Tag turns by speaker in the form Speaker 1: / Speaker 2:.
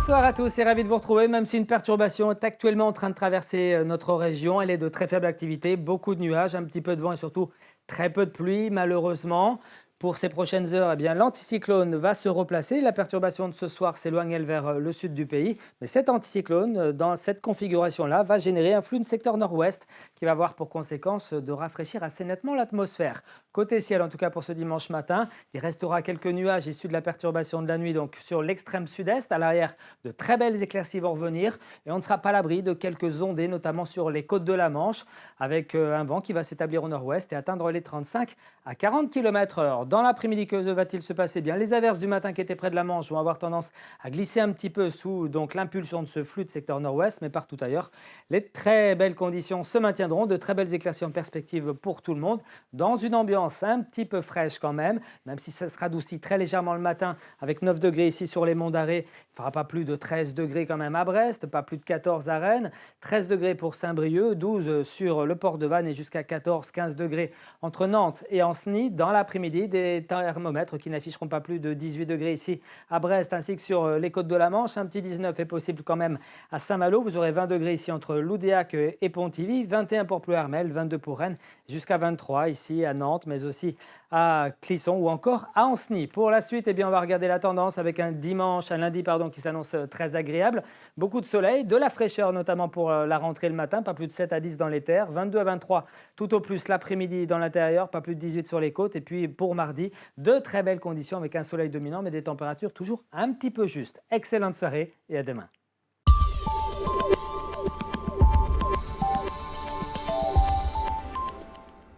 Speaker 1: Bonsoir à tous et ravi de vous retrouver. Même si une perturbation est actuellement en train de traverser notre région, elle est de très faible activité, beaucoup de nuages, un petit peu de vent et surtout très peu de pluie malheureusement. Pour ces prochaines heures, eh bien, l'anticyclone va se replacer. La perturbation de ce soir s'éloigne elle, vers le sud du pays. Mais cet anticyclone, dans cette configuration-là, va générer un flux de secteur nord-ouest qui va avoir pour conséquence de rafraîchir assez nettement l'atmosphère. Côté ciel, en tout cas pour ce dimanche matin, il restera quelques nuages issus de la perturbation de la nuit, donc sur l'extrême sud-est. À l'arrière, de très belles éclaircies vont revenir et on ne sera pas à l'abri de quelques ondées, notamment sur les côtes de la Manche, avec un vent qui va s'établir au nord-ouest et atteindre les 35 à 40 km/h. Dans l'après-midi, que va-t-il se passer? Bien, les averses du matin qui étaient près de la Manche vont avoir tendance à glisser un petit peu sous donc l'impulsion de ce flux de secteur nord-ouest, mais partout ailleurs, les très belles conditions se maintiendront, de très belles éclaircies en perspective pour tout le monde, dans une ambiance un petit peu fraîche quand même si ça se radoucit très légèrement le matin avec 9 degrés ici sur les monts d'Arrée. Il ne fera pas plus de 13 degrés quand même à Brest, pas plus de 14 à Rennes, 13 degrés pour Saint-Brieuc, 12 sur le port de Vannes et jusqu'à 14-15 degrés entre Nantes et Ancenis. Dans l'après-midi, des thermomètres qui n'afficheront pas plus de 18 degrés ici à Brest ainsi que sur les côtes de la Manche. Un petit 19 est possible quand même à Saint-Malo. Vous aurez 20 degrés ici entre Loudéac et Pontivy, 21 pour Pleuhermel, 22 pour Rennes, jusqu'à 23 ici à Nantes, mais aussi à Clisson ou encore à Ancenis. Pour la suite, eh bien, on va regarder la tendance avec un lundi qui s'annonce très agréable. Beaucoup de soleil, de la fraîcheur notamment pour la rentrée le matin, pas plus de 7 à 10 dans les terres, 22 à 23 tout au plus l'après-midi dans l'intérieur, pas plus de 18 sur les côtes. Et puis pour mardi, de très belles conditions avec un soleil dominant mais des températures toujours un petit peu justes. Excellente soirée et à demain.